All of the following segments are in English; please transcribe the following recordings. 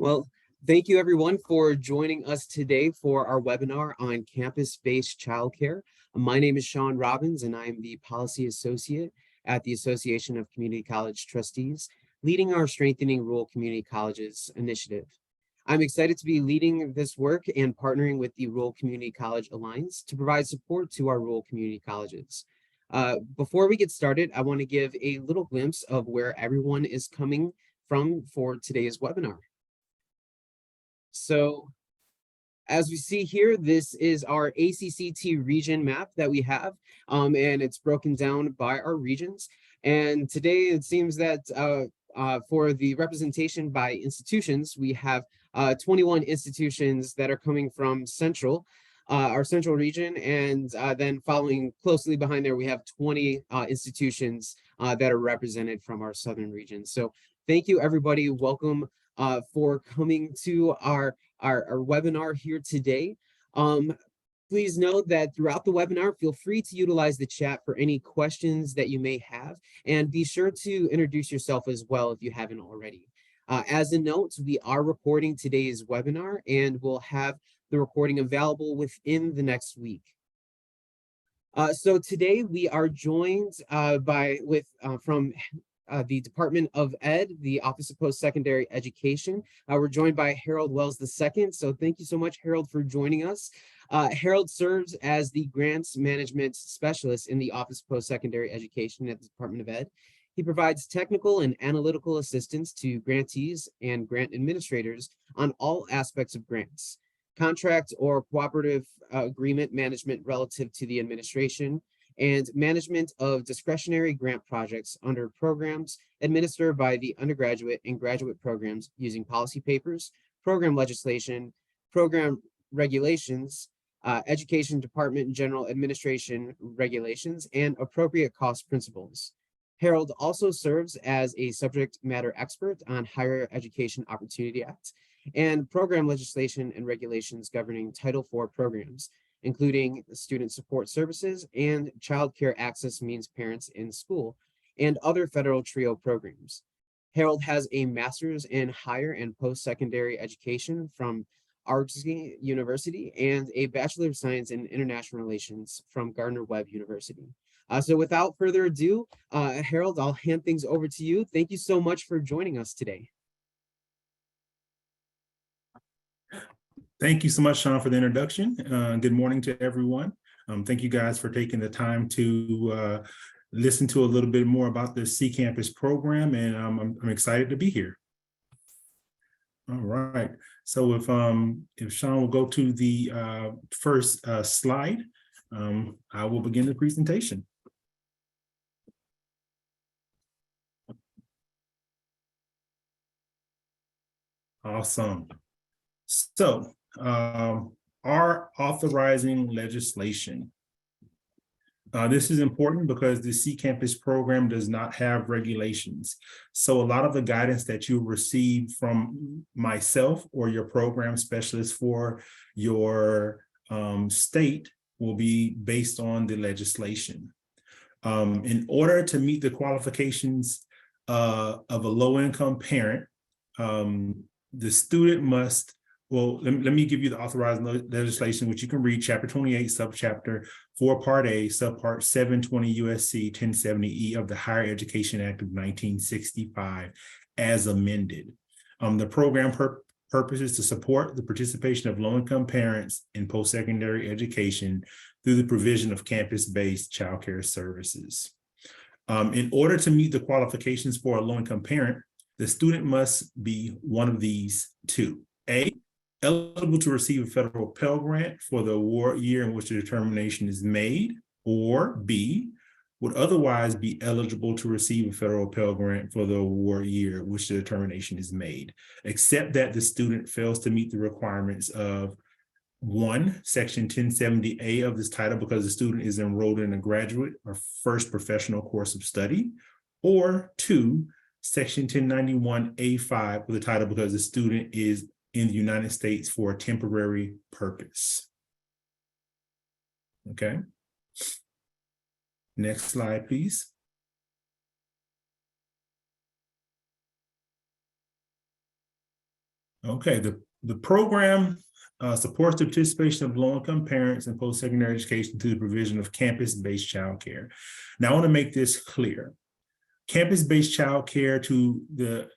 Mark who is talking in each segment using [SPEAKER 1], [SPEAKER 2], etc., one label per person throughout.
[SPEAKER 1] Well, thank you everyone for joining us today for our webinar on campus-based childcare. My name is Sean Robbins and I am the Policy Associate at the Association of Community College Trustees, leading our Strengthening Rural Community Colleges initiative. I'm excited to be leading this work and partnering with the Rural Community College Alliance to provide support to our rural community colleges. Before we get started, I want to give a little glimpse of where everyone is coming from for today's webinar. So as we see here, this is our ACCT region map that we have, and it's broken down by our regions. And today it seems that for the representation by institutions, we have 21 institutions that are coming from our central region, and then following closely behind there, we have 20 institutions that are represented from our southern region. So thank you, everybody. Welcome for coming to our webinar here today. Please note that throughout the webinar, feel free to utilize the chat for any questions that you may have, and be sure to introduce yourself as well if you haven't already. As a note, we are recording today's webinar and we'll have the recording available within the next week. So today we are joined from the Department of Ed, the Office of Postsecondary Education. We're joined by Harold Wells II. So thank you so much, Harold, for joining us. Harold serves as the Grants Management Specialist in the Office of Postsecondary Education at the Department of Ed. He provides technical and analytical assistance to grantees and grant administrators on all aspects of grants, contract or cooperative agreement management relative to the administration, and management of discretionary grant projects under programs administered by the undergraduate and graduate programs using policy papers, program legislation, program regulations, education department general administration regulations, and appropriate cost principles. Harold also serves as a subject matter expert on Higher Education Opportunity Act and program legislation and regulations governing Title IV programs, including student support services and childcare access means parents in school, and other federal TRIO programs. Harold has a master's in higher and post-secondary education from Argosy University and a Bachelor of Science in International Relations from Gardner-Webb University. So without further ado, Harold, I'll hand things over to you. Thank you so much for joining us today.
[SPEAKER 2] Thank you so much, Sean, for the introduction. Good morning to everyone. Thank you guys for taking the time to listen to a little bit more about the CCAMPIS program, and I'm excited to be here. All right. So if Sean will go to the first slide, I will begin the presentation. Awesome. So our authorizing legislation. This is important because the CCAMPIS program does not have regulations. So a lot of the guidance that you receive from myself or your program specialist for your state will be based on the legislation. In order to meet the qualifications of a low-income parent, the student must, well, let me give you the authorized legislation, which you can read, Chapter 28, Subchapter 4, Part A, Subpart 720 USC 1070E of the Higher Education Act of 1965, as amended. The program purpose is to support the participation of low-income parents in post-secondary education through the provision of campus-based childcare services. In order to meet the qualifications for a low-income parent, the student must be one of these two. A, eligible to receive a federal Pell Grant for the award year in which the determination is made, or B, would otherwise be eligible to receive a federal Pell Grant for the award year in which the determination is made, except that the student fails to meet the requirements of 1, Section 1070A of this title because the student is enrolled in a graduate or first professional course of study, or 2, Section 1091A5 with the title because the student is in the United States for a temporary purpose. Okay. Next slide, please. Okay, the program supports the participation of low-income parents in post-secondary education through the provision of campus-based childcare. Now, I want to make this clear. Campus-based childcare to the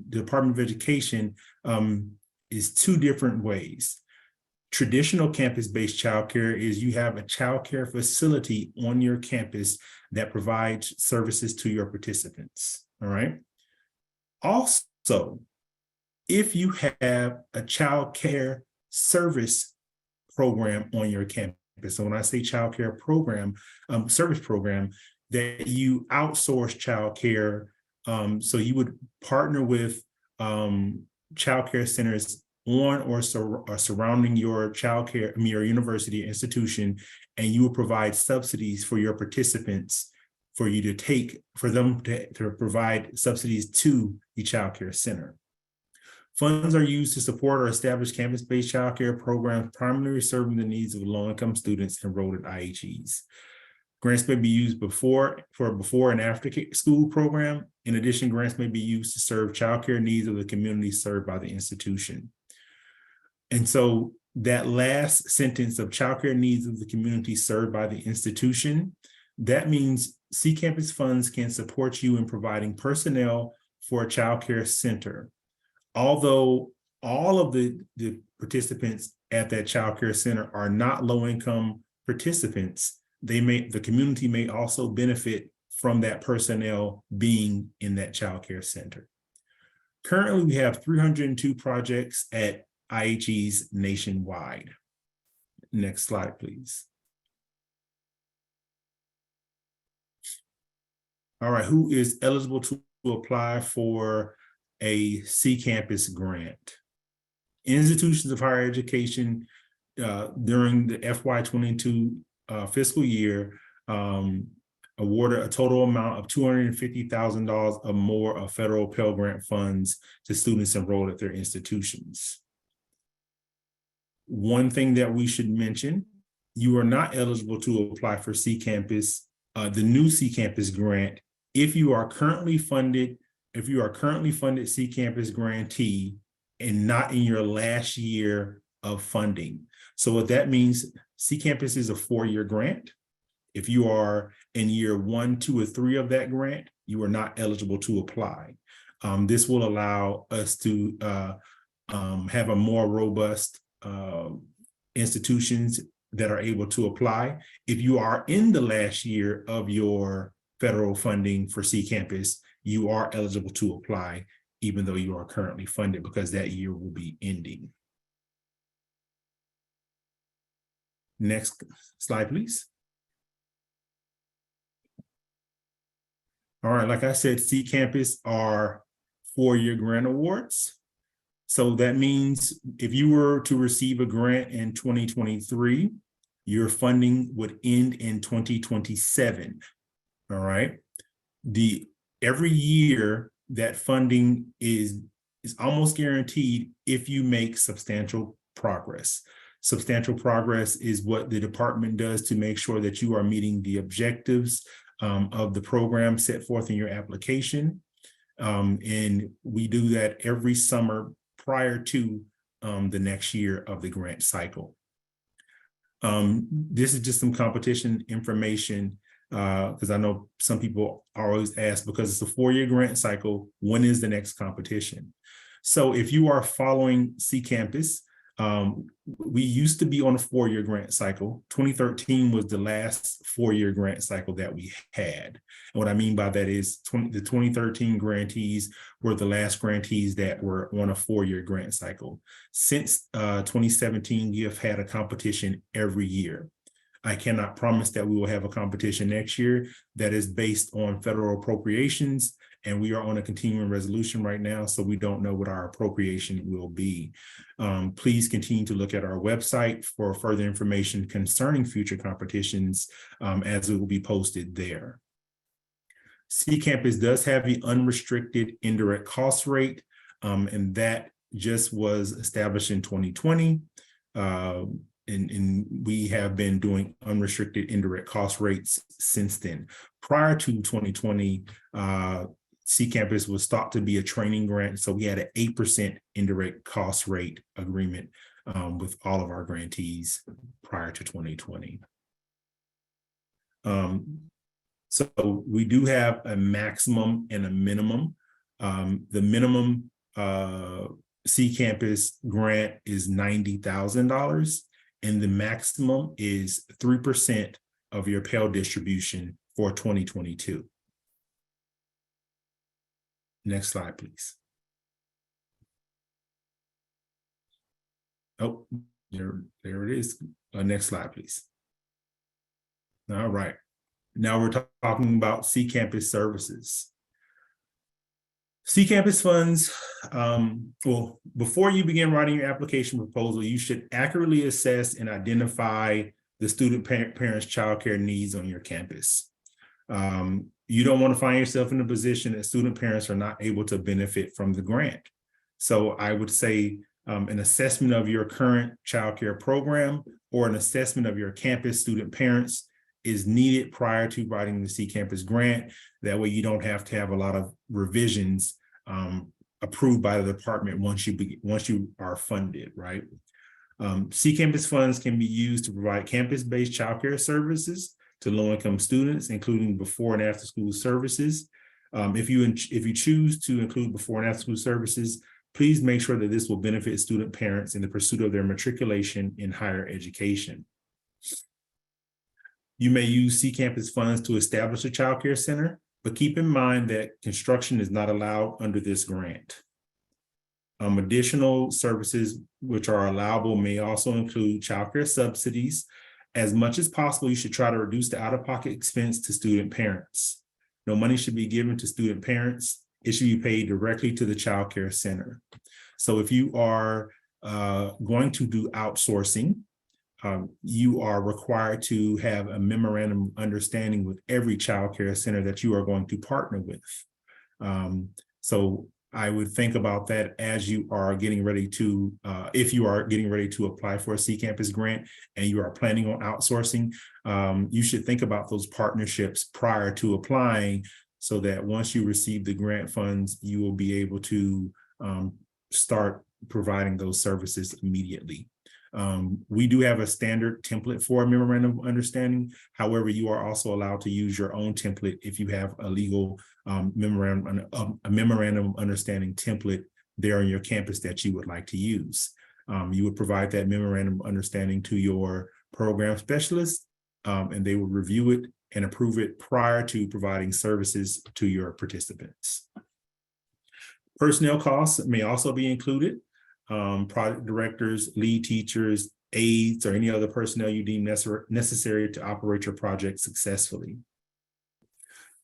[SPEAKER 2] Department of Education is two different ways. Traditional campus-based childcare is you have a childcare facility on your campus that provides services to your participants. All right. Also, if you have a child care service program on your campus, so when I say child care program, service program, that you outsource child care, so you would partner with child care centers on or surrounding your child care, your university institution, and you will provide subsidies for your participants for them to provide subsidies to the child care center. Funds are used to support or establish campus-based child care programs primarily serving the needs of low-income students enrolled at IHEs. Grants may be used for before and after school program. In addition, grants may be used to serve child care needs of the community served by the institution. And so that last sentence of child care needs of the community served by the institution, that means CCAMPIS funds can support you in providing personnel for a child care center. Although all of the participants at that child care center are not low-income participants, the community may also benefit from that personnel being in that child care center. Currently, we have 302 projects at IHEs nationwide. Next slide, please. All right, who is eligible to apply for a CCAMPIS grant? Institutions of higher education during the FY22 fiscal year awarded a total amount of $250,000 or more of federal Pell Grant funds to students enrolled at their institutions. One thing that we should mention, you are not eligible to apply for CCAMPIS, the new CCAMPIS grant, if you are currently funded CCAMPIS grantee and not in your last year of funding. So what that means, CCAMPIS is a 4-year grant. If you are in year 1, 2, or 3 of that grant, you are not eligible to apply. This will allow us to have a more robust institutions that are able to apply. If you are in the last year of your federal funding for CCAMPIS, you are eligible to apply, even though you are currently funded, because that year will be ending. Next slide, please. All right, like I said, CCAMPIS are 4-year grant awards. So that means if you were to receive a grant in 2023, your funding would end in 2027. All right. Every year that funding is almost guaranteed if you make substantial progress. Substantial progress is what the department does to make sure that you are meeting the objectives of the program set forth in your application. And we do that every summer prior to the next year of the grant cycle. This is just some competition information because I know some people always ask, because it's a 4-year grant cycle, when is the next competition? So if you are following CCAMPIS, we used to be on a 4-year grant cycle. 2013 was the last 4-year grant cycle that we had. And what I mean by that is the 2013 grantees were the last grantees that were on a 4-year grant cycle. Since 2017, we have had a competition every year. I cannot promise that we will have a competition next year. That is based on federal appropriations, and we are on a continuing resolution right now, so we don't know what our appropriation will be. Please continue to look at our website for further information concerning future competitions as it will be posted there. CCAMPIS does have the unrestricted indirect cost rate, and that just was established in 2020. And we have been doing unrestricted indirect cost rates since then. Prior to 2020, CCAMPIS was thought to be a training grant, so we had an 8% indirect cost rate agreement with all of our grantees prior to 2020. So we do have a maximum and a minimum. The minimum CCAMPIS grant is $90,000, and the maximum is 3% of your Pell distribution for 2022. Next slide, please. Oh, there it is. Next slide, please. All right. Now we're talking about CCAMPIS services. CCAMPIS funds, well, before you begin writing your application proposal, you should accurately assess and identify the student parents' childcare needs on your campus. You don't want to find yourself in a position that student parents are not able to benefit from the grant. So I would say an assessment of your current childcare program or an assessment of your campus student parents is needed prior to writing the CCAMPIS grant. That way you don't have to have a lot of revisions approved by the department once you are funded, right? CCAMPIS funds can be used to provide campus-based childcare services to low-income students, including before and after school services. If you choose to include before and after school services, please make sure that this will benefit student parents in the pursuit of their matriculation in higher education. You may use CCAMPIS funds to establish a childcare center, but keep in mind that construction is not allowed under this grant. Additional services which are allowable may also include childcare subsidies. As much as possible, you should try to reduce the out-of-pocket expense to student parents. No money should be given to student parents. It should be paid directly to the childcare center. So if you are going to do outsourcing, you are required to have a memorandum of understanding with every childcare center that you are going to partner with. So I would think about that as you are getting ready to, if you are getting ready to apply for a CCAMPIS grant and you are planning on outsourcing, you should think about those partnerships prior to applying so that once you receive the grant funds, you will be able to start providing those services immediately. We do have a standard template for a memorandum of understanding. However, you are also allowed to use your own template if you have a legal memorandum of understanding template there on your campus that you would like to use. You would provide that memorandum of understanding to your program specialist, and they will review it and approve it prior to providing services to your participants. Personnel costs may also be included. Project directors, lead teachers, aides, or any other personnel you deem necessary to operate your project successfully.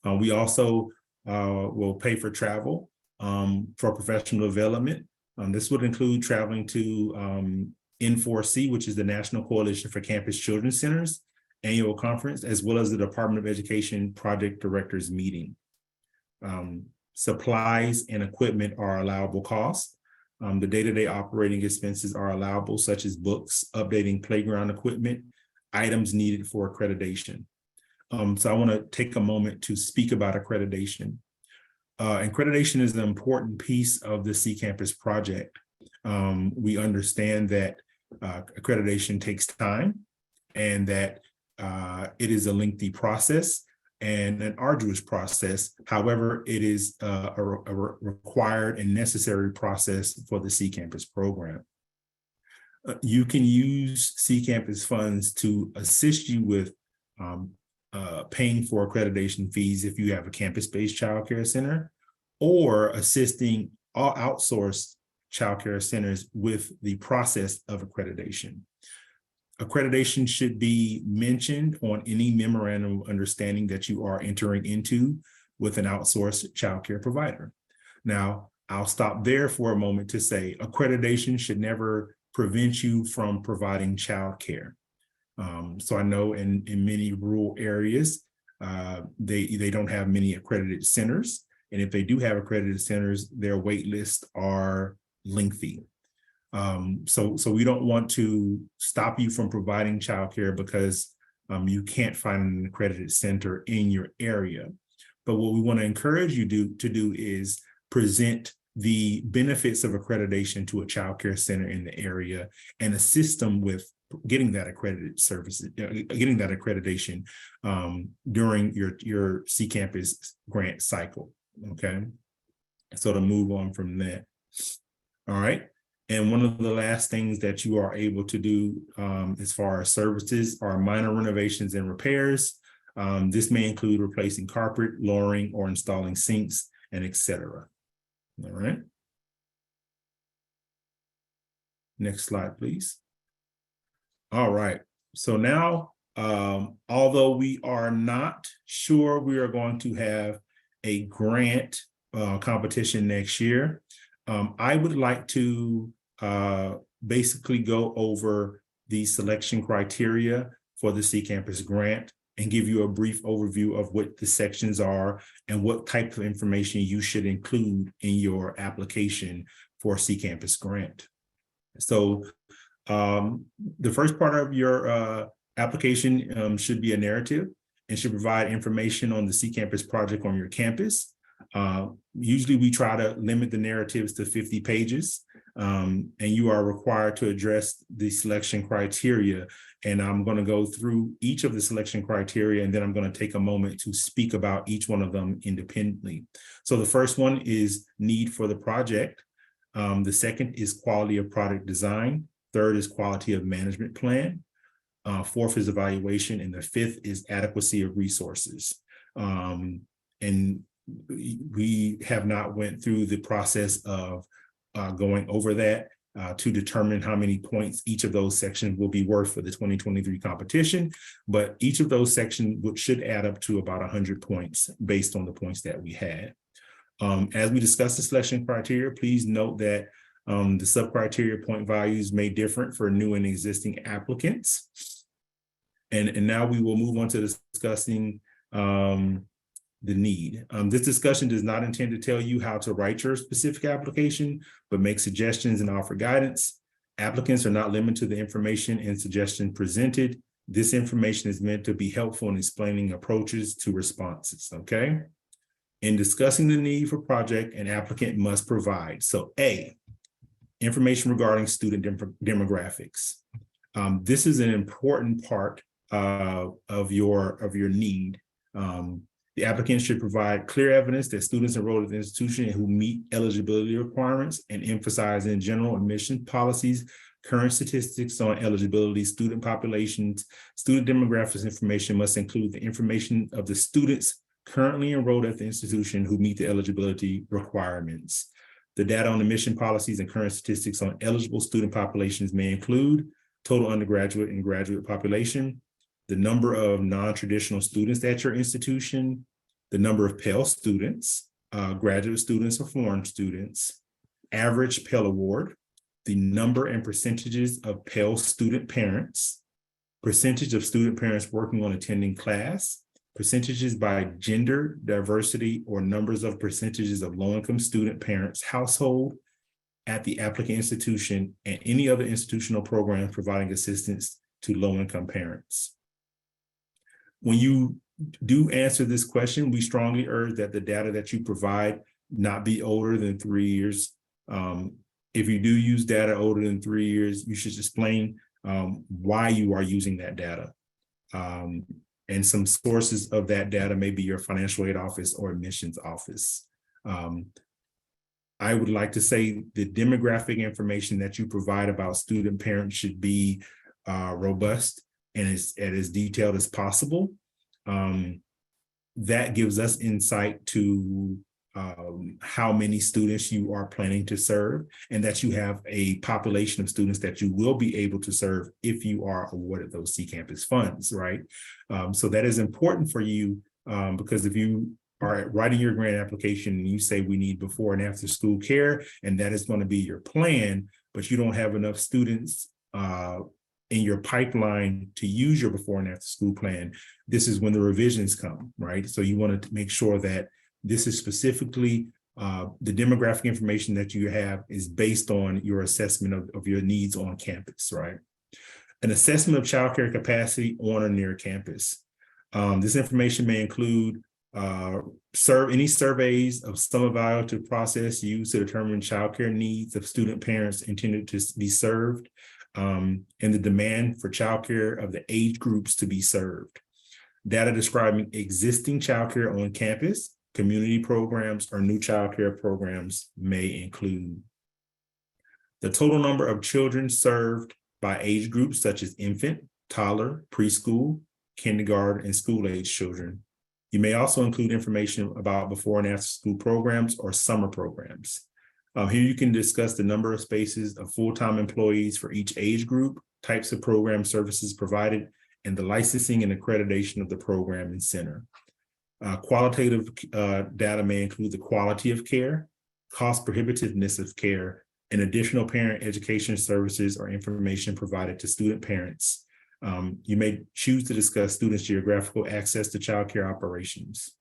[SPEAKER 2] We also will pay for travel for professional development. This would include traveling to N4C, which is the National Coalition for Campus Children's Centers annual conference, as well as the Department of Education Project Directors meeting. Supplies and equipment are allowable costs. The day-to-day operating expenses are allowable, such as books, updating playground equipment, items needed for accreditation. So I want to take a moment to speak about accreditation. Accreditation is an important piece of the CCAMPIS project. We understand that accreditation takes time and that it is a lengthy process and an arduous process. However, it is a required and necessary process for the CCAMPIS program. You can use CCAMPIS funds to assist you with paying for accreditation fees if you have a campus-based childcare center, or assisting all outsourced childcare centers with the process of accreditation. Accreditation should be mentioned on any memorandum of understanding that you are entering into with an outsourced childcare provider. Now, I'll stop there for a moment to say accreditation should never prevent you from providing childcare. So I know in many rural areas, they don't have many accredited centers. And if they do have accredited centers, their wait lists are lengthy. So we don't want to stop you from providing childcare because you can't find an accredited center in your area. but what we want to encourage you to do is present the benefits of accreditation to a childcare center in the area and assist them with getting that accredited services, getting that accreditation during your CCAMPIS grant cycle. Okay, so to move on from that. All right. And one of the last things that you are able to do as far as services are minor renovations and repairs. This may include replacing carpet, lowering, or installing sinks, and etc. All right. Next slide, please. All right. So now, although we are not sure we are going to have a grant competition next year, I would like to basically go over the selection criteria for the CCAMPIS grant and give you a brief overview of what the sections are and what type of information you should include in your application for CCAMPIS grant. So the first part of your application should be a narrative and should provide information on the CCAMPIS project on your campus. Usually we try to limit the narratives to 50 pages, and you are required to address the selection criteria. And I'm going to go through each of the selection criteria, and then I'm going to take a moment to speak about each one of them independently. So the first one is need for the project. The second is quality of product design. Third is quality of management plan. Fourth is evaluation. And the fifth is adequacy of resources. And we have not went through the process of going over that to determine how many points each of those sections will be worth for the 2023 competition. But each of those sections should add up to about 100 points based on the points that we had. As we discuss the selection criteria, please note that the sub-criteria point values may differ for new and existing applicants. And now we will move on to discussing the need. This discussion does not intend to tell you how to write your specific application, but make suggestions and offer guidance. Applicants are not limited to the information and suggestions presented. This information is meant to be helpful in explaining approaches to responses, okay? In discussing the need for project, an applicant must provide. So A, information regarding student demographics. This is an important part of your need. The applicant should provide clear evidence that students enrolled at the institution who meet eligibility requirements and emphasize in general admission policies, current statistics on eligibility, student populations. Student demographics information must include the information of the students currently enrolled at the institution who meet the eligibility requirements. The data on admission policies and current statistics on eligible student populations may include total undergraduate and graduate population, the number of non-traditional students at your institution, the number of Pell students, graduate students or foreign students, average Pell award, the number and percentages of Pell student parents, percentage of student parents working on attending class, percentages by gender diversity or numbers of percentages of low-income student parents household at the applicant institution and any other institutional programs providing assistance to low-income parents. When you do answer this question, we strongly urge that the data that you provide not be older than 3 years. If you do use data older than 3 years, you should explain why you are using that data. And some sources of that data may be your financial aid office or admissions office. I would like to say the demographic information that you provide about student parents should be robust and as detailed as possible. That gives us insight to how many students you are planning to serve and that you have a population of students that you will be able to serve if you are awarded those CCAMPIS funds, right? So that is important for you because if you are writing your grant application and you say we need before and after school care, and that is going to be your plan, but you don't have enough students in your pipeline to use your before and after school plan, this is when the revisions come, right? So you want to make sure that this is specifically the demographic information that you have is based on your assessment of your needs on campus, right? An assessment of childcare capacity on or near campus. This information may include serve any surveys of some evaluative process used to determine childcare needs of student parents intended to be served, and the demand for childcare of the age groups to be served. Data describing existing childcare on campus, community programs, or new childcare programs may include the total number of children served by age groups such as infant, toddler, preschool, kindergarten, and school-age children. You may also include information about before and after school programs or summer programs. Here you can discuss the number of spaces of full-time employees for each age group, types of program services provided, and the licensing and accreditation of the program and center. Qualitative data may include the quality of care, cost prohibitiveness of care, and additional parent education services or information provided to student parents. You may choose to discuss students' geographical access to childcare operations.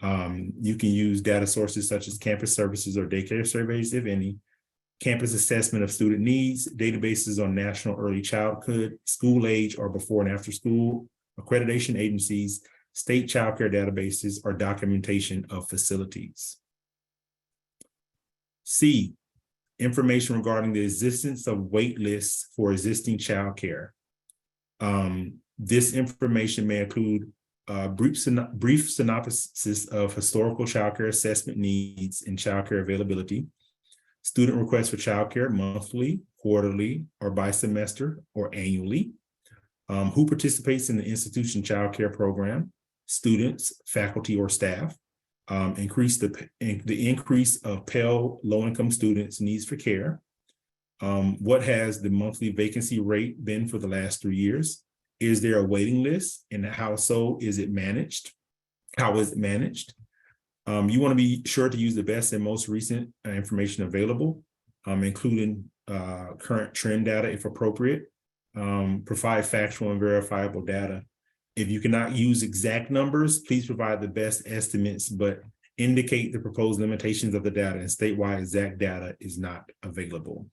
[SPEAKER 2] You can use data sources such as campus services or daycare surveys, if any, campus assessment of student needs, databases on national early childhood, school age or before and after school, accreditation agencies, state childcare databases, or documentation of facilities. C, information regarding the existence of wait lists for existing childcare. This information may include brief synopsis of historical childcare assessment needs and childcare availability, student requests for childcare monthly, quarterly, or by semester or annually, who participates in the institution childcare program, students, faculty, or staff, the increase of Pell low-income students' needs for care, what has the monthly vacancy rate been for the last 3 years? Is there a waiting list, and how so is it managed? How is it managed? You want to be sure to use the best and most recent information available, including current trend data if appropriate. Provide factual and verifiable data. If you cannot use exact numbers, please provide the best estimates, but indicate the proposed limitations of the data and state why exact data is not available.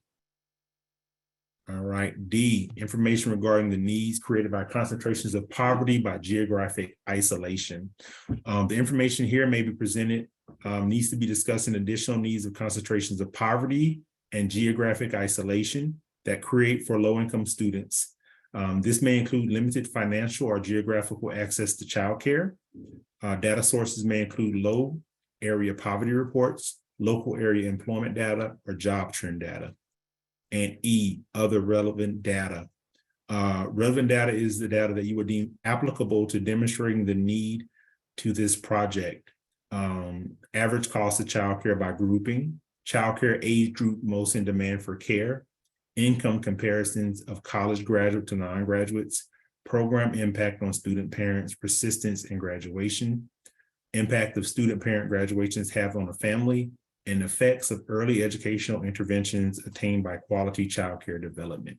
[SPEAKER 2] All right, D, information regarding the needs created by concentrations of poverty by geographic isolation. The information here may be presented, needs to be discussing additional needs of concentrations of poverty and geographic isolation that create for low-income students. This may include limited financial or geographical access to childcare. Data sources may include low area poverty reports, local area employment data, or job trend data. And E, other relevant data. Relevant data is the data that you would deem applicable to demonstrating the need to this project. Average cost of childcare by grouping, childcare age group most in demand for care, income comparisons of college graduate to non-graduates, program impact on student parents, persistence and graduation, impact of student parent graduations have on a family, and effects of early educational interventions attained by quality childcare development.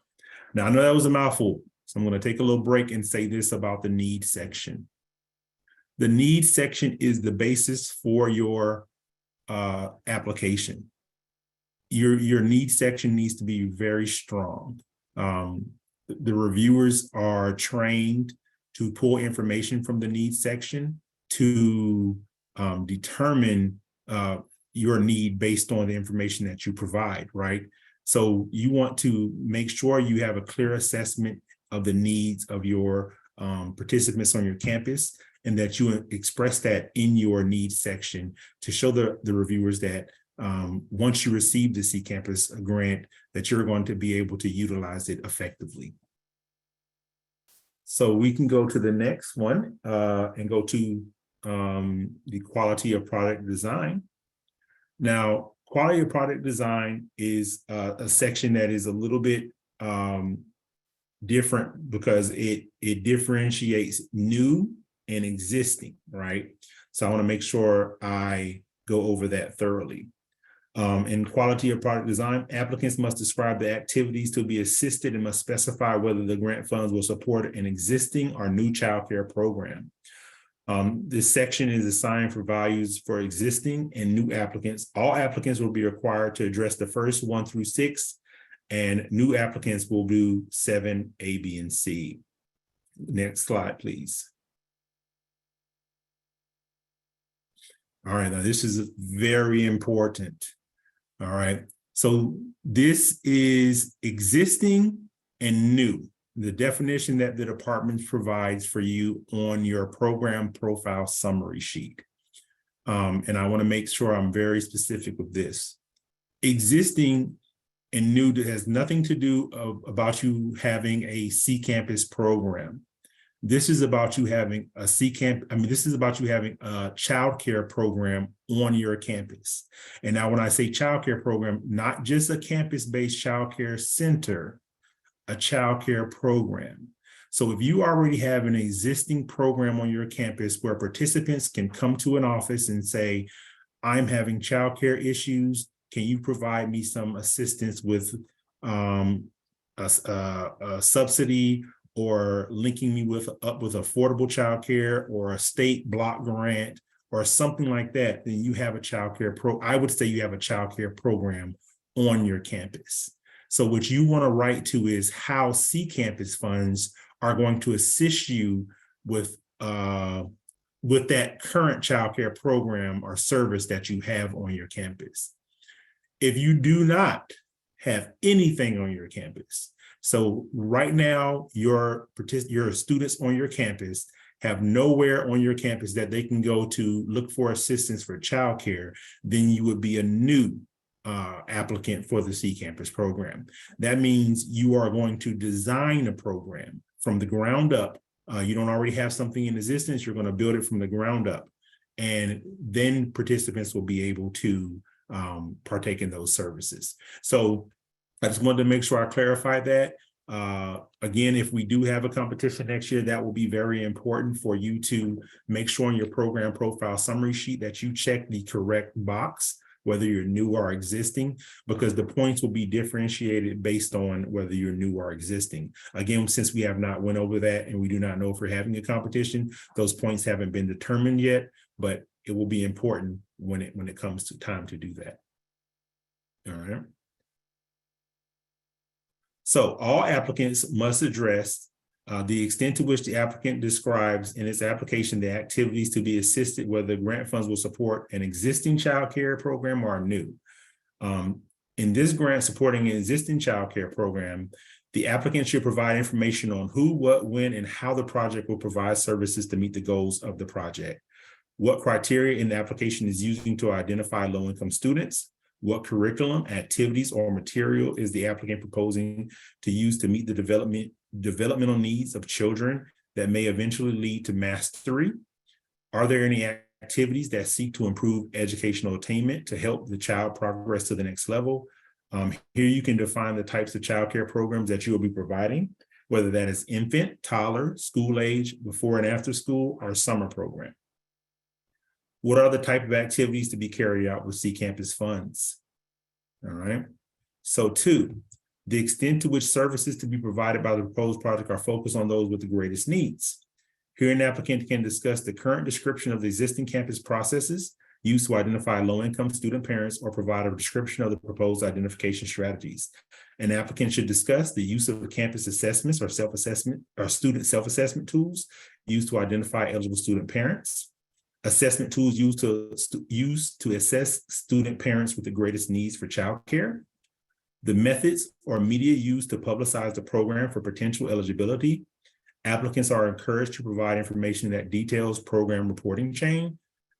[SPEAKER 2] Now, I know that was a mouthful, so I'm going to take a little break and say this about the needs section. The needs section is the basis for your application. Your needs section needs to be very strong. The reviewers are trained to pull information from the needs section to determine your need based on the information that you provide, right? So you want to make sure you have a clear assessment of the needs of your participants on your campus, and that you express that in your needs section to show the reviewers that once you receive the CCAMPIS grant, that you're going to be able to utilize it effectively. So we can go to the next one and go to the quality of product design. Now, quality of product design is a section that is a little bit different because it differentiates new and existing, right? So I want to make sure I go over that thoroughly. In quality of product design, applicants must describe the activities to be assisted and must specify whether the grant funds will support an existing or new childcare program. This section is assigned for values for existing and new applicants. All applicants will be required to address the first 1 through 6, and new applicants will do 7, A, B, and C. Next slide, please. All right, now this is very important. All right, so this is existing and new, the definition that the department provides for you on your program profile summary sheet. And I want to make sure I'm very specific with this. Existing and new has nothing to do about you having a CCAMPIS program. This is about you having a this is about you having a childcare program on your campus. And now when I say childcare program, not just a campus-based childcare center, a childcare program. So if you already have an existing program on your campus where participants can come to an office and say, I'm having childcare issues, can you provide me some assistance with a subsidy or linking me up with affordable childcare or a state block grant or something like that, then you have a childcare I would say you have a childcare program on your campus. So what you want to write to is how CCAMPIS funds are going to assist you with that current childcare program or service that you have on your campus. If you do not have anything on your campus, so right now your students on your campus have nowhere on your campus that they can go to look for assistance for childcare, then you would be a new applicant for the CCAMPIS program. That means you are going to design a program from the ground up. You don't already have something in existence, you're going to build it from the ground up. And then participants will be able to partake in those services. So I just wanted to make sure I clarified that. Again, if we do have a competition next year, that will be very important for you to make sure on your program profile summary sheet that you check the correct box, whether you're new or existing, because the points will be differentiated based on whether you're new or existing. Again, since we have not went over that and we do not know if we're having a competition, those points haven't been determined yet, but it will be important when it comes to time to do that. All right. So all applicants must address the extent to which the applicant describes in its application the activities to be assisted, whether grant funds will support an existing child care program or new. In this grant supporting an existing child care program, the applicant should provide information on who, what, when, and how the project will provide services to meet the goals of the project. What criteria in the application is using to identify low-income students? What curriculum, activities, or material is the applicant proposing to use to meet the developmental needs of children that may eventually lead to mastery? Are there any activities that seek to improve educational attainment to help the child progress to the next level? Here you can define the types of child care programs that you will be providing, whether that is infant, toddler, school age, before and after school, or summer program. What are the type of activities to be carried out with CCAMPIS funds? All right. So 2, the extent to which services to be provided by the proposed project are focused on those with the greatest needs. Here an applicant can discuss the current description of the existing campus processes used to identify low-income student parents or provide a description of the proposed identification strategies. An applicant should discuss the use of campus assessments or self-assessment or student self-assessment tools used to identify eligible student parents. Assessment tools used to assess student parents with the greatest needs for childcare, the methods or media used to publicize the program for potential eligibility. Applicants are encouraged to provide information that details program reporting chain,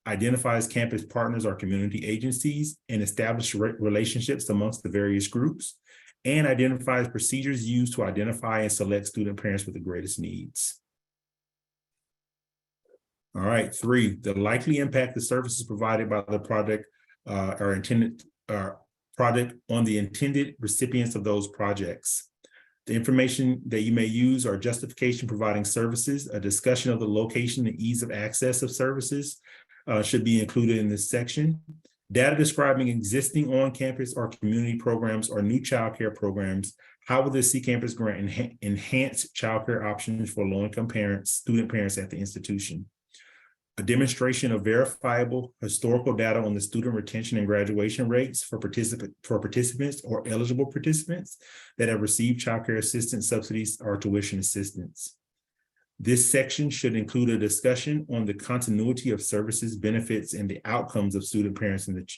[SPEAKER 2] identifies campus partners or community agencies, and establishes relationships amongst the various groups, and identifies procedures used to identify and select student parents with the greatest needs. All right, 3, the likely impact the services provided by the project project on the intended recipients of those projects. The information that you may use are justification providing services, a discussion of the location and ease of access of services should be included in this section. Data describing existing on-campus or community programs or new childcare programs. How will the CCAMPIS grant enhance childcare options for low-income parents, student parents at the institution? A demonstration of verifiable historical data on the student retention and graduation rates for participants or eligible participants that have received childcare assistance subsidies or tuition assistance. This section should include a discussion on the continuity of services, benefits, and the outcomes of student parents and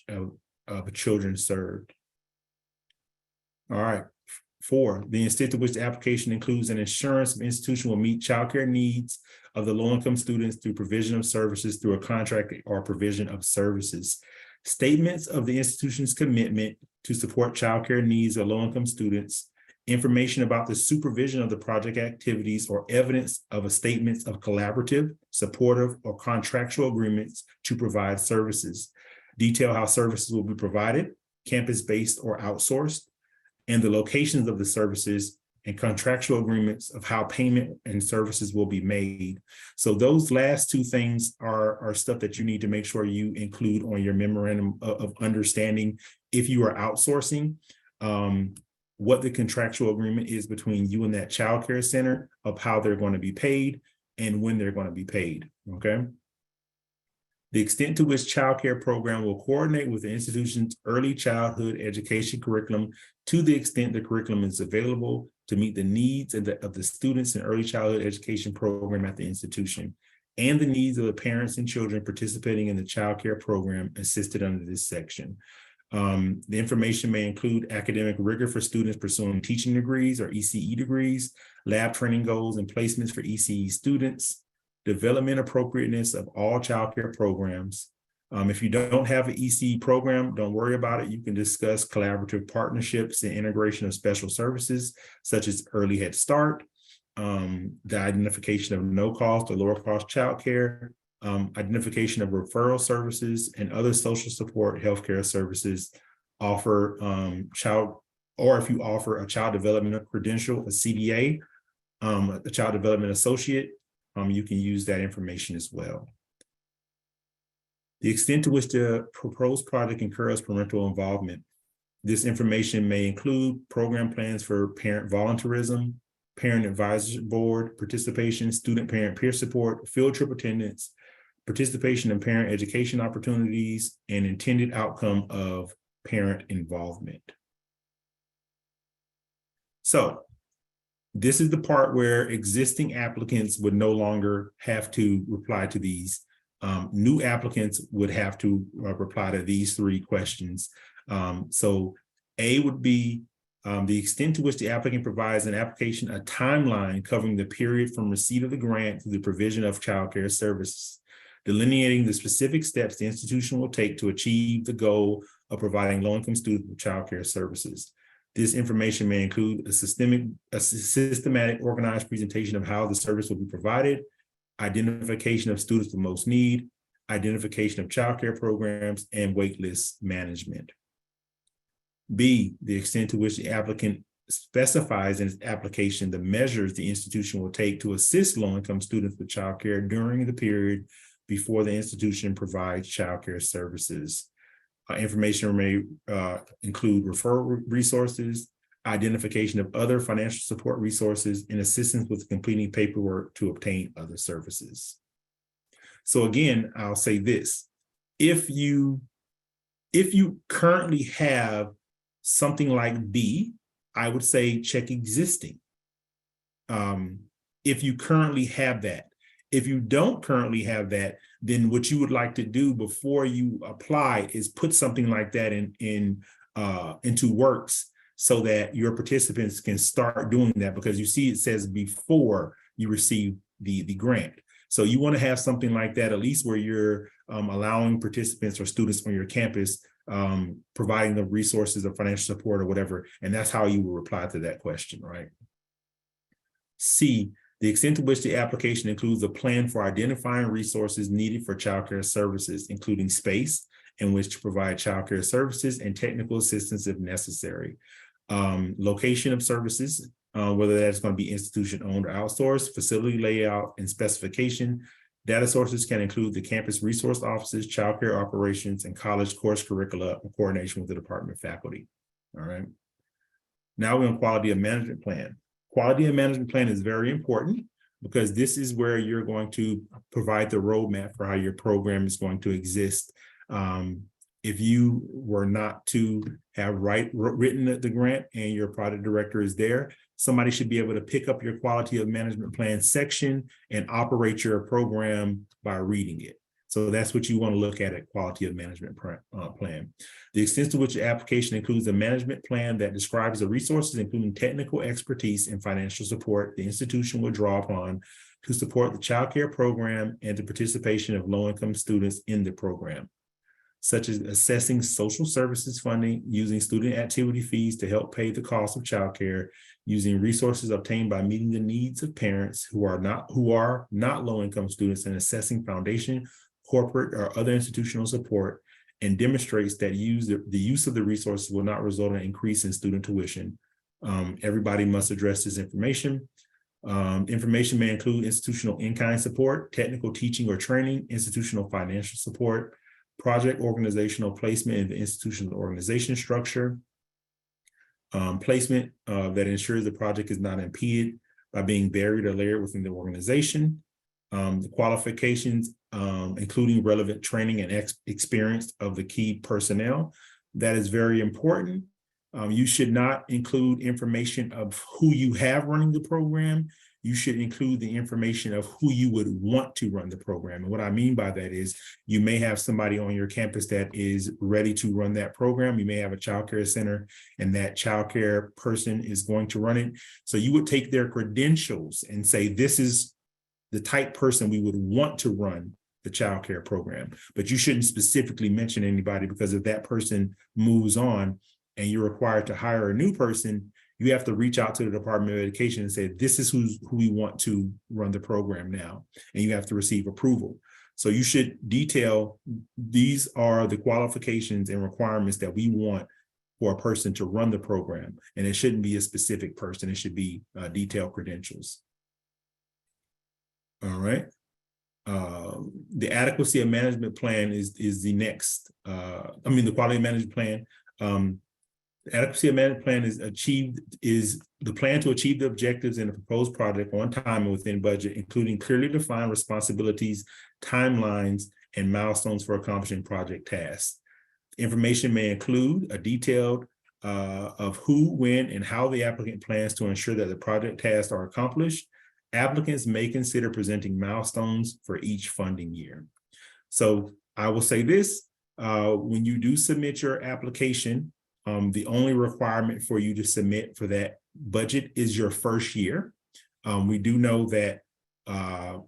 [SPEAKER 2] of children served. All right. 4, the extent to which the application includes an assurance the institution will meet childcare needs of the low-income students through provision of services through a contract or provision of services. Statements of the institution's commitment to support childcare needs of low-income students, information about the supervision of the project activities, or evidence of a statements of collaborative, supportive, or contractual agreements to provide services. Detail how services will be provided, campus-based or outsourced, and the locations of the services and contractual agreements of how payment and services will be made. So those last 2 things are stuff that you need to make sure you include on your memorandum of understanding if you are outsourcing, what the contractual agreement is between you and that child care center of how they're going to be paid and when they're going to be paid, okay? The extent to which child care program will coordinate with the institution's early childhood education curriculum to the extent the curriculum is available to meet the needs of the students in early childhood education program at the institution and the needs of the parents and children participating in the child care program assisted under this section. The information may include academic rigor for students pursuing teaching degrees or ECE degrees, lab training goals and placements for ECE students, development appropriateness of all child care programs. If you don't have an ECE program, don't worry about it. You can discuss collaborative partnerships and integration of special services, such as early Head Start, the identification of no-cost or lower-cost child care, identification of referral services and other social support healthcare services offer if you offer a child development credential, a CDA, a child development associate, you can use that information as well. The extent to which the proposed project incurs parental involvement. This information may include program plans for parent volunteerism, parent advisory board participation, student parent peer support, field trip attendance, participation in parent education opportunities, and intended outcome of parent involvement. So this is the part where existing applicants would no longer have to reply to these. New applicants would have to reply to these 3 questions. So A would be the extent to which the applicant provides an application a timeline covering the period from receipt of the grant to the provision of childcare services, delineating the specific steps the institution will take to achieve the goal of providing low-income students with childcare services. This information may include a systematic organized presentation of how the service will be provided, identification of students with most need, identification of childcare programs, and waitlist management. B, the extent to which the applicant specifies in its application the measures the institution will take to assist low-income students with childcare during the period before the institution provides childcare services. Information may include referral resources, identification of other financial support resources, and assistance with completing paperwork to obtain other services. So again, I'll say this: if you currently have something like B, I would say check existing. If you currently have that. If you don't currently have that, then what you would like to do before you apply is put something like that into Works so that your participants can start doing that, because you see it says before you receive the grant. So you want to have something like that, at least where you're allowing participants or students on your campus, providing the resources of financial support or whatever. And that's how you will reply to that question, right? C, the extent to which the application includes a plan for identifying resources needed for childcare services, including space in which to provide childcare services and technical assistance if necessary. Location of services, whether that's going to be institution owned or outsourced, facility layout and specification. Data sources can include the campus resource offices, childcare operations, and college course curricula in coordination with the department faculty. All right. Now we're on quality of management plan. Quality of management plan is very important because this is where you're going to provide the roadmap for how your program is going to exist If you were not to have written the grant and your project director is there, somebody should be able to pick up your quality of management plan section and operate your program by reading it. So that's what you want to look at quality of management plan. The extent to which the application includes a management plan that describes the resources, including technical expertise and financial support the institution will draw upon to support the child care program and the participation of low-income students in the program, such as assessing social services funding, using student activity fees to help pay the cost of childcare, using resources obtained by meeting the needs of parents who are not low-income students, and assessing foundation, corporate, or other institutional support, and demonstrates that the use of the resources will not result in an increase in student tuition. Everybody must address this information. Information may include institutional in-kind support, technical teaching or training, institutional financial support, project organizational placement in the institutional organization structure, placement that ensures the project is not impeded by being buried or layered within the organization, the qualifications, including relevant training and experience of the key personnel. That is very important. You should not include information of who you have running the program. You should include the information of who you would want to run the program. And what I mean by that is you may have somebody on your campus that is ready to run that program. You may have a child care center and that child care person is going to run it. So you would take their credentials and say, this is the type person we would want to run the child care program. But you shouldn't specifically mention anybody, because if that person moves on and you're required to hire a new person, you have to reach out to the Department of Education and say, this is who we want to run the program now. And you have to receive approval. So you should detail, these are the qualifications and requirements that we want for a person to run the program. And it shouldn't be a specific person. It should be detailed credentials. All right. The adequacy of management plan is the next, the quality of management plan. The adequacy of management plan is the plan to achieve the objectives in the proposed project on time and within budget, including clearly defined responsibilities, timelines, and milestones for accomplishing project tasks. Information may include a detailed of who, when, and how the applicant plans to ensure that the project tasks are accomplished. Applicants may consider presenting milestones for each funding year. So I will say this, when you do submit your application, the only requirement for you to submit for that budget is your first year. We do know that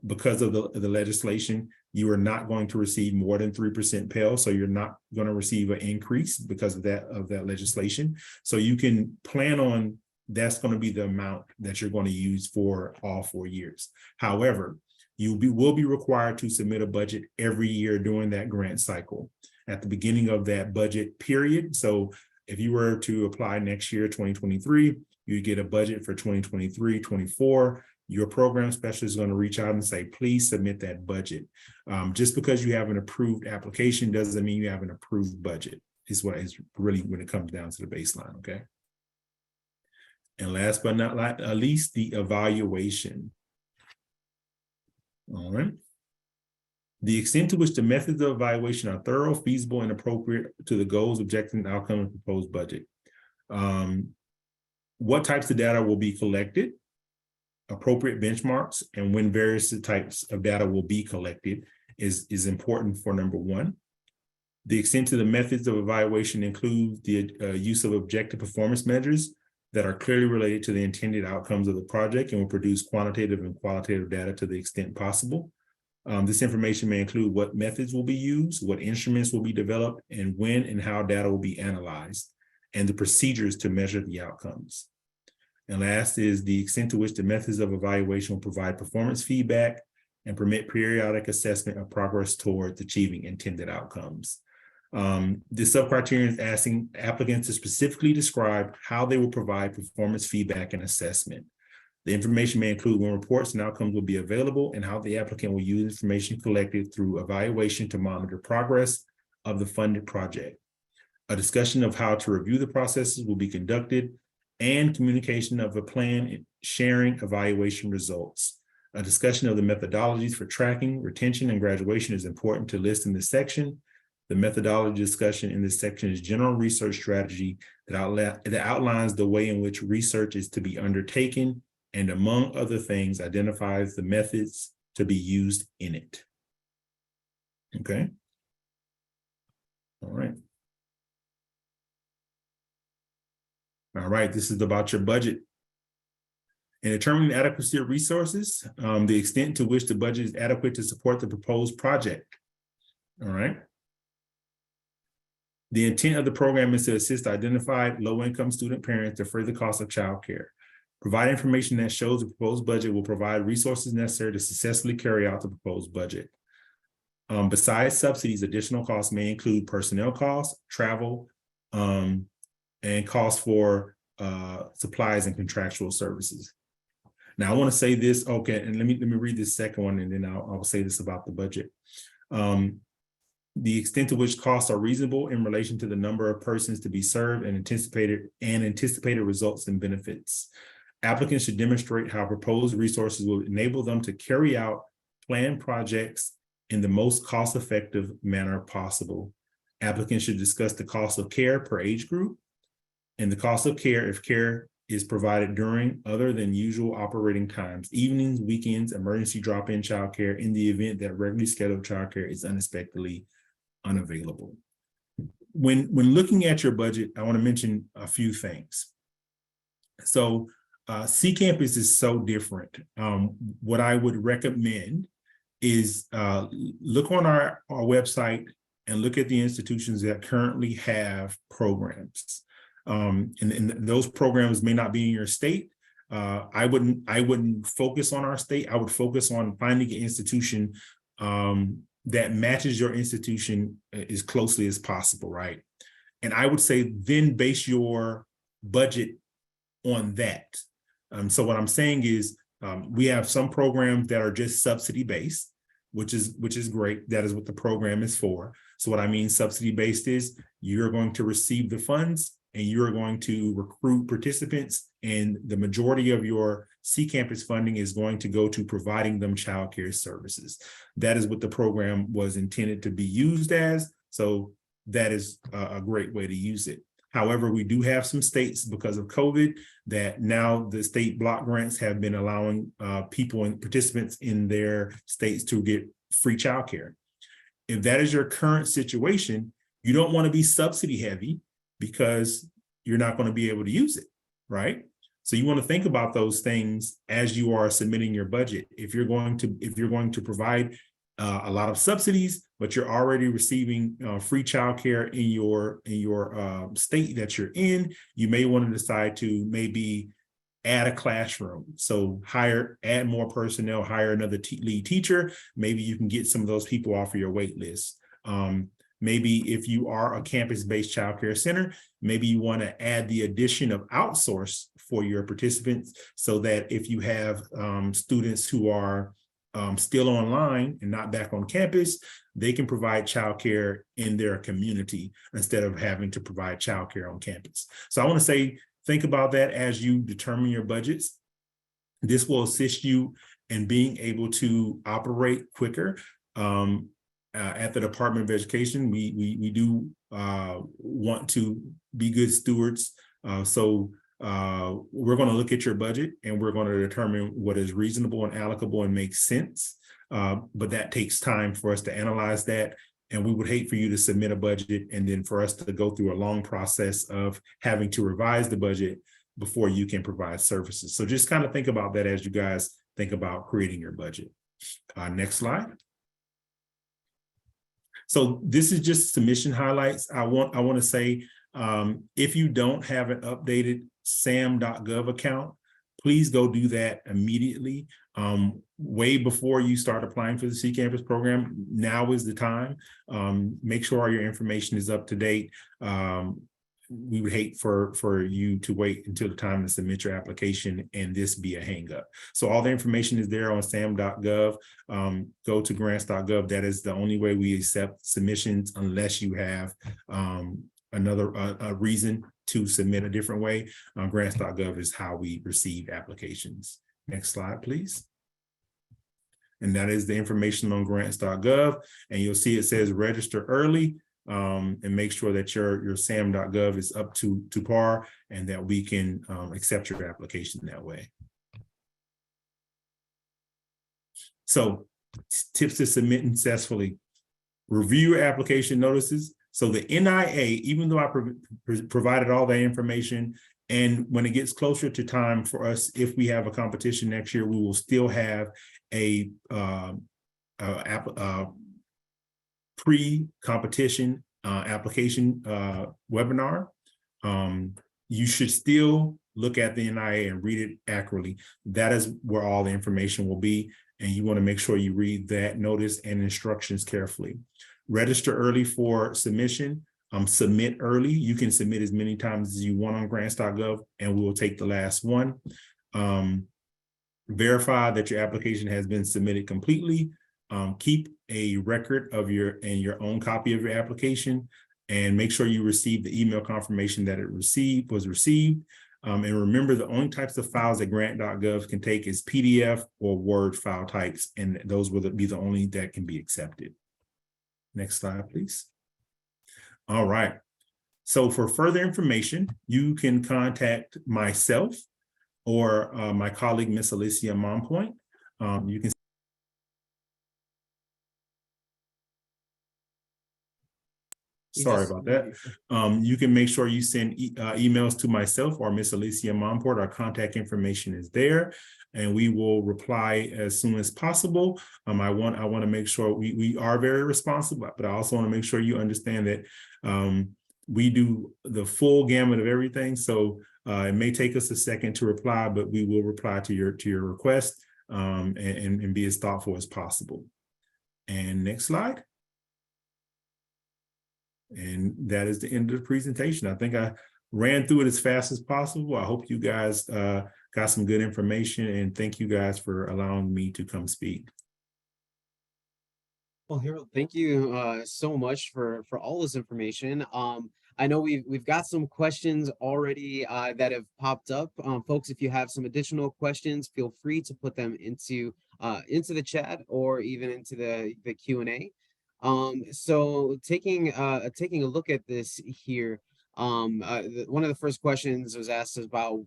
[SPEAKER 2] because of the legislation, you are not going to receive more than 3% Pell, so you're not going to receive an increase because of that legislation. So you can plan on that's going to be the amount that you're going to use for all 4 years. However, you will be required to submit a budget every year during that grant cycle at the beginning of that budget period. So if you were to apply next year, 2023, you get a budget for 2023, 24. Your program specialist is going to reach out and say, please submit that budget. Just because you have an approved application doesn't mean you have an approved budget, is what is really when it comes down to the baseline, okay? And last but not least, the evaluation. All right. The extent to which the methods of evaluation are thorough, feasible, and appropriate to the goals, objectives, and outcome of the proposed budget. What types of data will be collected, appropriate benchmarks, and when various types of data will be collected is important for number one. The extent to the methods of evaluation includes the use of objective performance measures that are clearly related to the intended outcomes of the project and will produce quantitative and qualitative data to the extent possible. This information may include what methods will be used, what instruments will be developed, and when and how data will be analyzed, and the procedures to measure the outcomes. And last is the extent to which the methods of evaluation will provide performance feedback and permit periodic assessment of progress towards achieving intended outcomes. The sub-criterion is asking applicants to specifically describe how they will provide performance feedback and assessment. The information may include when reports and outcomes will be available and how the applicant will use information collected through evaluation to monitor progress of the funded project. A discussion of how to review the processes will be conducted, and communication of a plan and sharing evaluation results. A discussion of the methodologies for tracking, retention, and graduation is important to list in this section. The methodology discussion in this section is general research strategy that outlines the way in which research is to be undertaken and, among other things, identifies the methods to be used in it. Okay. All right. All right, this is about your budget. In determining the adequacy of resources, the extent to which the budget is adequate to support the proposed project. All right. The intent of the program is to assist identified low-income student parents to defer the cost of childcare. Provide information that shows the proposed budget will provide resources necessary to successfully carry out the proposed budget. Besides subsidies, additional costs may include personnel costs, travel, and costs for supplies and contractual services. Now, I want to say this, okay, and let me read this second one, and then I'll say this about the budget. The extent to which costs are reasonable in relation to the number of persons to be served and anticipated results and benefits. Applicants should demonstrate how proposed resources will enable them to carry out planned projects in the most cost-effective manner possible. Applicants should discuss the cost of care per age group and the cost of care if care is provided during other than usual operating times, evenings, weekends, emergency drop-in childcare in the event that regularly scheduled childcare is unexpectedly unavailable. When looking at your budget, I want to mention a few things. So CCAMPIS is so different. What I would recommend is look on our website and look at the institutions that currently have programs. And those programs may not be in your state. I wouldn't focus on our state. I would focus on finding an institution that matches your institution as closely as possible, right? And I would say then base your budget on that. So what I'm saying is we have some programs that are just subsidy based, which is great. That is what the program is for. So what I mean subsidy based is you're going to receive the funds and you're going to recruit participants, and the majority of your CCAMPIS funding is going to go to providing them childcare services. That is what the program was intended to be used as. So that is a great way to use it. However, we do have some states, because of COVID, that now the state block grants have been allowing people and participants in their states to get free childcare. If that is your current situation, you don't want to be subsidy heavy because you're not going to be able to use it, right? So you want to think about those things as you are submitting your budget. If you're going to provide a lot of subsidies, but you're already receiving free childcare in your state that you're in, you may want to decide to maybe add a classroom. So add more personnel, hire another lead teacher. Maybe you can get some of those people off of your wait list. Maybe if you are a campus-based childcare center, maybe you want to add the addition of outsource for your participants so that if you have students who are still online and not back on campus, they can provide childcare in their community instead of having to provide childcare on campus. So I want to say, think about that as you determine your budgets. This will assist you in being able to operate quicker. At the Department of Education, we do want to be good stewards. So we're going to look at your budget and we're going to determine what is reasonable and allocable and makes sense. But that takes time for us to analyze that. And we would hate for you to submit a budget and then for us to go through a long process of having to revise the budget before you can provide services. So just kind of think about that as you guys think about creating your budget. Next slide. So this is just submission highlights. I want to say, if you don't have an updated sam.gov account, please go do that immediately. Way before you start applying for the CCAMPIS program, now is the time. Make sure all your information is up to date. We would hate for you to wait until the time to submit your application and this be a hang up. So all the information is there on sam.gov. Go to grants.gov. That is the only way we accept submissions unless you have another reason to submit a different way. Grants.gov is how we receive applications. Next slide, please. And that is the information on grants.gov. And you'll see it says register early. and make sure that your sam.gov is up to par, and that we can accept your application that way. So tips to submit successfully: review your application notices. So the NIA, even though I provided all that information, and when it gets closer to time for us, if we have a competition next year, we will still have a pre-competition application webinar. You should still look at the NIA and read it accurately. That is where all the information will be, and you want to make sure you read that notice and instructions carefully. Register early for submission. Submit early. You can submit as many times as you want on grants.gov, and we will take the last one. Verify that your application has been submitted completely. Keep a record of your own copy of your application, and make sure you receive the email confirmation that it was received. And remember, the only types of files that grant.gov can take is PDF or Word file types, and those will be the only that can be accepted. Next slide, please. All right. So for further information, you can contact myself or my colleague, Miss Alicia Monpoint. You can. Sorry about that. You can make sure you send emails to myself or Miss Alicia Monport. Our contact information is there, and we will reply as soon as possible. I want to make sure we are very responsive, but I also want to make sure you understand that we do the full gamut of everything. So it may take us a second to reply, but we will reply to your request and be as thoughtful as possible. And next slide. And that is the end of the presentation. I think I ran through it as fast as possible. I hope you guys got some good information, and thank you guys for allowing me to come speak.
[SPEAKER 1] Well, Harold, thank you so much for all this information. I know we've got some questions already that have popped up. Folks, if you have some additional questions, feel free to put them into the chat or even into the Q&A. So taking a look at this here, one of the first questions was asked about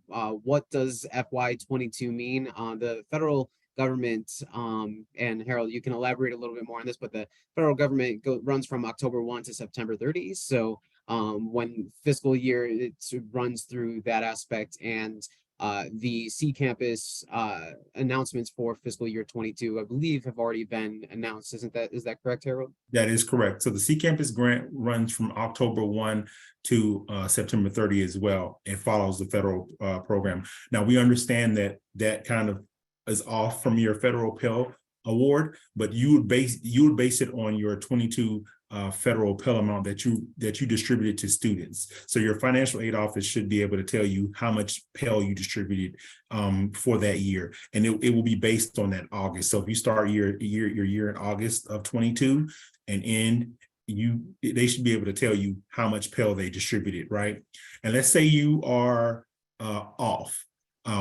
[SPEAKER 1] what does FY22 mean? The federal government, and Harold, you can elaborate a little bit more on this, but the federal government runs from October 1 to September 30. So when fiscal year, it runs through that aspect, and the CCAMPIS announcements for fiscal year 22, I believe, have already been announced. Is that correct, Harold?
[SPEAKER 2] That is correct. So the CCAMPIS grant runs from October 1 to September 30 as well. It follows the federal program. Now, we understand that kind of is off from your federal Pell award, but you would base it on your 22 federal Pell amount that you distributed to students. So your financial aid office should be able to tell you how much Pell you distributed for that year, and it will be based on that August. So if you start your year in August of 22 and end, they should be able to tell you how much Pell they distributed, right? And let's say you are off.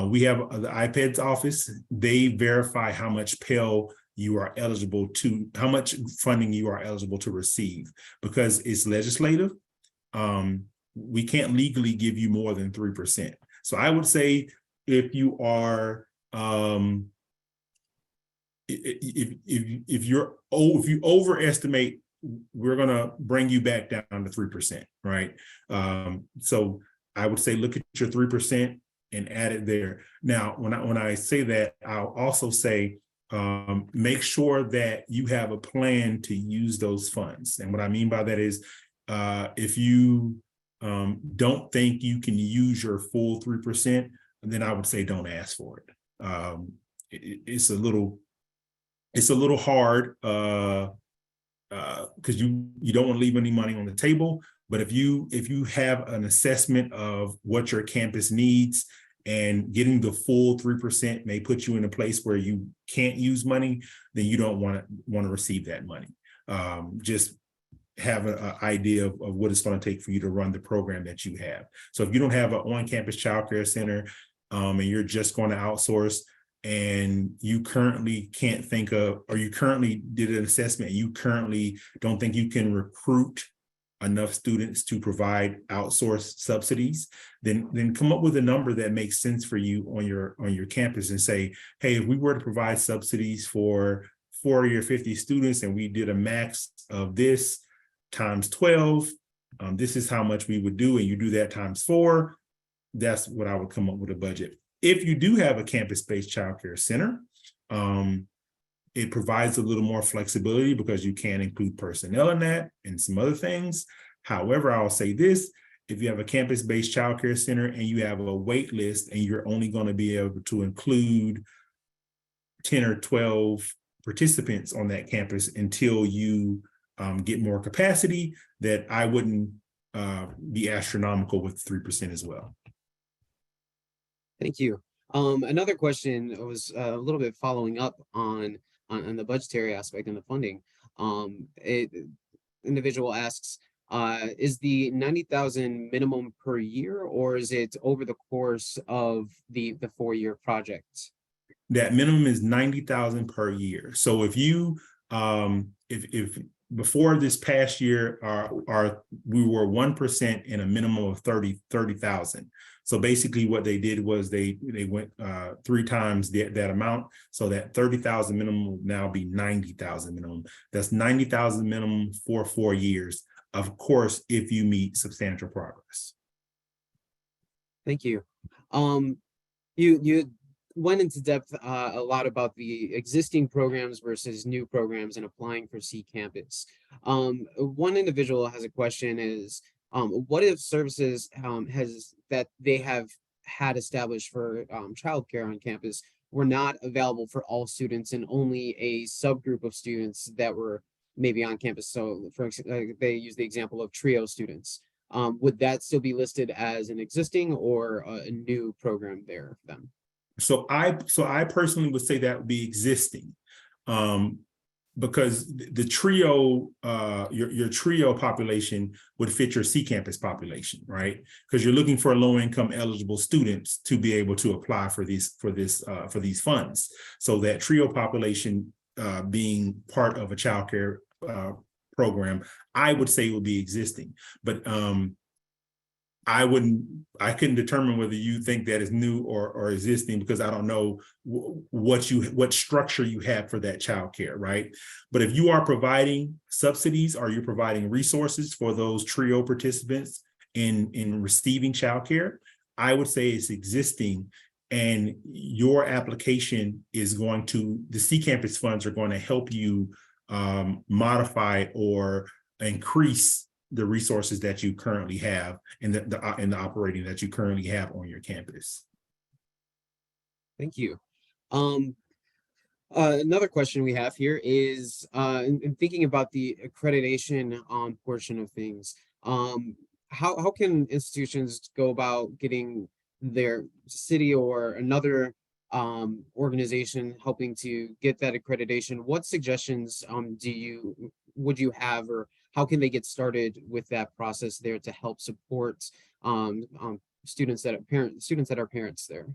[SPEAKER 2] We have the IPEDS office. They verify how much Pell you are eligible to, how much funding you are eligible to receive, because it's legislative. We can't legally give you more than 3%. So I would say if you are, if you overestimate, we're gonna bring you back down to 3%, right? So I would say look at your 3% and add it there. Now, when I say that, I'll also say make sure that you have a plan to use those funds. And what I mean by that is if you don't think you can use your full 3%, then I would say don't ask for it. It's a little hard because you don't want to leave any money on the table. But if you have an assessment of what your campus needs, and getting the full 3% may put you in a place where you can't use money, then you don't want to receive that money. Just have an idea of what it's going to take for you to run the program that you have. So if you don't have an on-campus childcare center and you're just going to outsource, and you currently can't think of, or you currently did an assessment, you currently don't think you can recruit enough students to provide outsourced subsidies, then come up with a number that makes sense for you on your campus and say, hey, if we were to provide subsidies for 40 or 50 students and we did a max of this times 12, this is how much we would do, and you do that times 4, that's what I would come up with a budget. If you do have a campus-based childcare center, it provides a little more flexibility because you can include personnel in that and some other things. However, I'll say this: if you have a campus-based childcare center and you have a wait list and you're only going to be able to include 10 or 12 participants on that campus until you get more capacity, that I wouldn't be astronomical with 3% as well.
[SPEAKER 1] Thank you. Another question was a little bit following up on the budgetary aspect and the funding. Individual asks, is the 90,000 minimum per year, or is it over the course of the 4-year project?
[SPEAKER 2] That minimum is 90,000 per year. So if you if before this past year, we were 1% in a minimum of 30,000. So basically what they did was they went 3 times that amount. So that 30,000 minimum will now be 90,000 minimum. That's 90,000 minimum for 4 years. Of course, if you meet substantial progress.
[SPEAKER 1] Thank you. You went into depth a lot about the existing programs versus new programs and applying for CCAMPIS. One individual has a question is, what if services that they have had established for childcare on campus were not available for all students and only a subgroup of students that were maybe on campus? So for example, they use the example of trio students. Would that still be listed as an existing or a new program there for them?
[SPEAKER 2] So I personally would say that would be existing, because the trio, your trio population would fit your CCAMPIS population, right? Because you're looking for low-income eligible students to be able to apply for these funds. So that trio population being part of a childcare program, I would say would be existing, but I couldn't determine whether you think that is new or existing, because I don't know what structure you have for that childcare, right? But if you are providing subsidies, or you're providing resources for those trio participants in receiving childcare, I would say it's existing, and your application is going to, the CCAMPIS funds are going to help you modify or increase the resources that you currently have and the operating that you currently have on your campus.
[SPEAKER 1] Thank you. Another question we have here is, in thinking about the accreditation portion of things, how can institutions go about getting their city or another organization helping to get that accreditation? What suggestions would you have, or how can they get started with that process there to help support students that are parents there?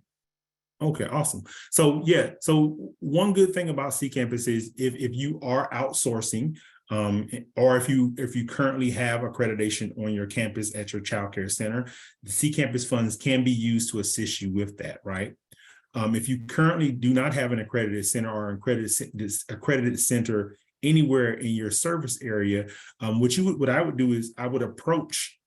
[SPEAKER 2] Okay, awesome. So yeah, so one good thing about CCAMPIS is if you are outsourcing, or if you currently have accreditation on your campus at your childcare center, the CCAMPIS funds can be used to assist you with that, right? If you currently do not have an accredited center or accredited center anywhere in your service area, what I would do is I would approach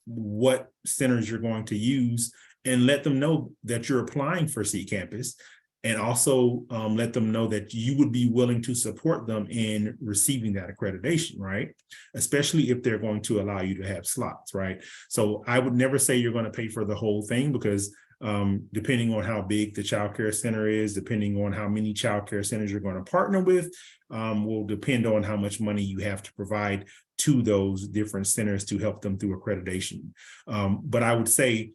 [SPEAKER 2] what centers you're going to use and let them know that you're applying for CCAMPIS, and also let them know that you would be willing to support them in receiving that accreditation, right? Especially if they're going to allow you to have slots, right? So I would never say you're going to pay for the whole thing, because depending on how big the childcare center is, depending on how many childcare centers you're going to partner with, will depend on how much money you have to provide to those different centers to help them through accreditation. But I would say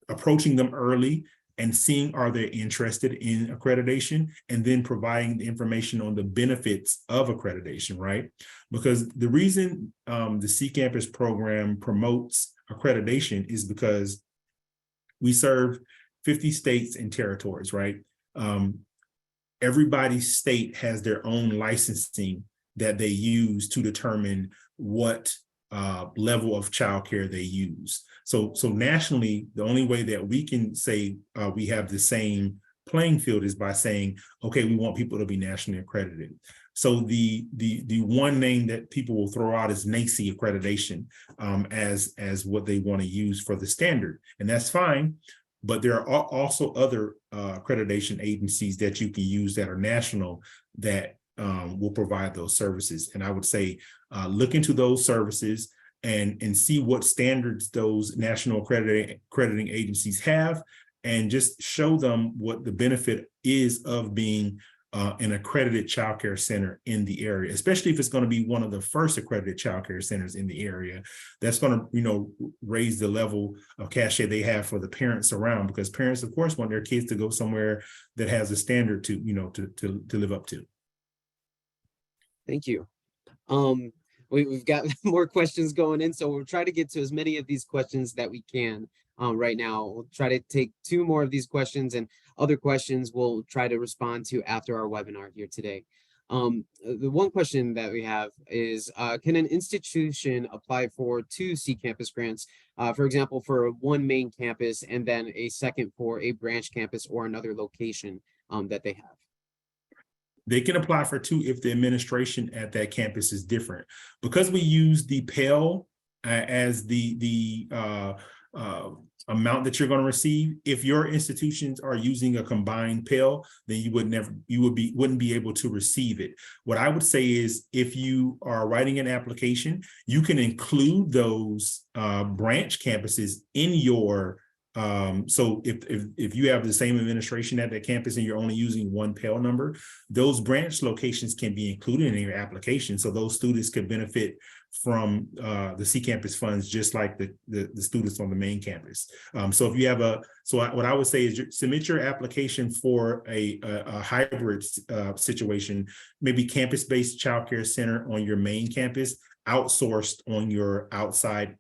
[SPEAKER 2] approaching them early and seeing are they interested in accreditation, and then providing the information on the benefits of accreditation, right? Because the reason the CCAMPIS program promotes accreditation is because we serve 50 states and territories, right? Everybody's state has their own licensing that they use to determine what level of childcare they use. So nationally, the only way that we can say we have the same playing field is by saying, okay, we want people to be nationally accredited. So the one name that people will throw out is NACCE accreditation as what they want to use for the standard, and that's fine. But there are also other accreditation agencies that you can use that are national that will provide those services. And I would say look into those services and see what standards those national accrediting agencies have, and just show them what the benefit is of being an accredited childcare center in the area, especially if it's going to be one of the first accredited childcare centers in the area. That's going to, raise the level of cachet they have for the parents around, because parents, of course, want their kids to go somewhere that has a standard to live up to.
[SPEAKER 1] Thank you. We've got more questions going in, so we'll try to get to as many of these questions that we can right now. We'll try to take 2 more of these questions, and other questions we'll try to respond to after our webinar here today. The one question that we have is, can an institution apply for 2 CCAMPIS grants, for example, for one main campus and then a second for a branch campus or another location that they have?
[SPEAKER 2] They can apply for 2 if the administration at that campus is different. Because we use the Pell as the amount that you're going to receive. If your institutions are using a combined Pell, then you wouldn't be able to receive it. What I would say is, if you are writing an application, you can include those branch campuses in your so if you have the same administration at that campus and you're only using one Pell number, those branch locations can be included in your application. So those students could benefit from the CCAMPIS funds, just like the students on the main campus. So if you have what I would say is, submit your application for a hybrid situation, maybe campus-based childcare center on your main campus, outsourced on your outside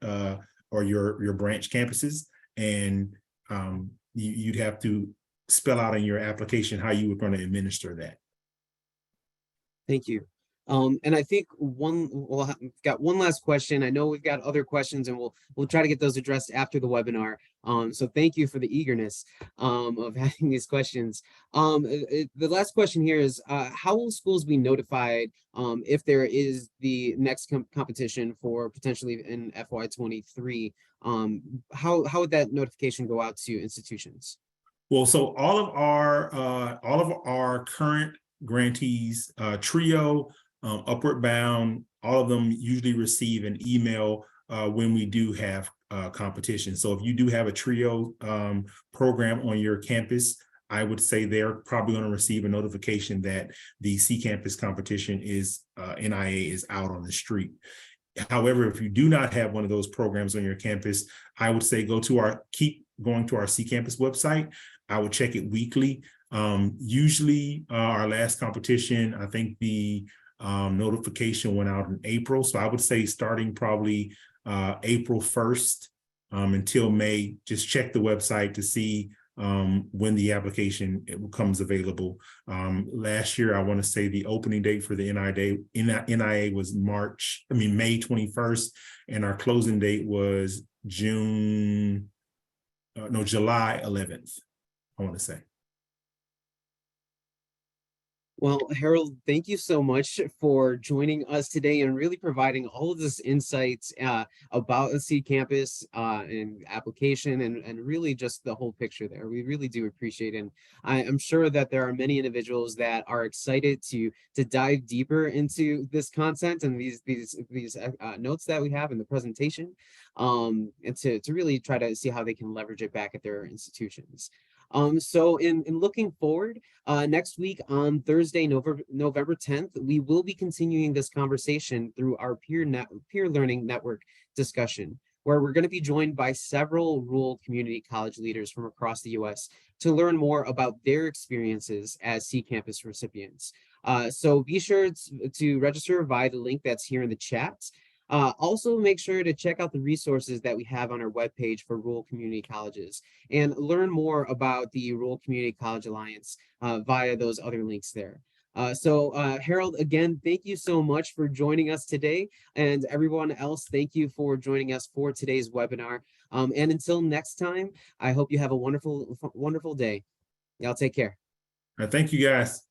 [SPEAKER 2] or your branch campuses. And you'd have to spell out in your application how you were going to administer that.
[SPEAKER 1] Thank you. And I think we've got one last question. I know we've got other questions, and we'll try to get those addressed after the webinar. So thank you for the eagerness of having these questions. The last question here is, how will schools be notified if there is the next competition for potentially in FY23? How would that notification go out to institutions?
[SPEAKER 2] Well, so all of our current grantees, TRIO, Upward Bound, all of them usually receive an email when we do have competition. So if you do have a TRIO program on your campus, I would say they're probably going to receive a notification that the CCAMPIS competition NIA is out on the street. However, if you do not have one of those programs on your campus, I would say keep going to our CCAMPIS website. I would check it weekly. Usually our last competition, I think the notification went out in April. So I would say starting probably April 1st until May, just check the website to see when the application becomes available. Last year, I want to say the opening date for the NIA was May 21st, and our closing date was July 11th, I want to say.
[SPEAKER 1] Well, Harold, thank you so much for joining us today and really providing all of this insights about the CCAMPIS and application and really just the whole picture there. We really do appreciate it. And I'm sure that there are many individuals that are excited to dive deeper into this content and these notes that we have in the presentation, and to really try to see how they can leverage it back at their institutions. So in looking forward, next week on Thursday, November 10th, we will be continuing this conversation through our peer learning network discussion, where we're going to be joined by several rural community college leaders from across the U.S. to learn more about their experiences as CCAMPIS recipients. So be sure to register via the link that's here in the chat. Also, make sure to check out the resources that we have on our webpage for rural community colleges and learn more about the Rural Community College Alliance via those other links there. Harold, again, thank you so much for joining us today. And everyone else, thank you for joining us for today's webinar. And until next time, I hope you have a wonderful, wonderful day. Y'all take care.
[SPEAKER 2] Thank you, guys.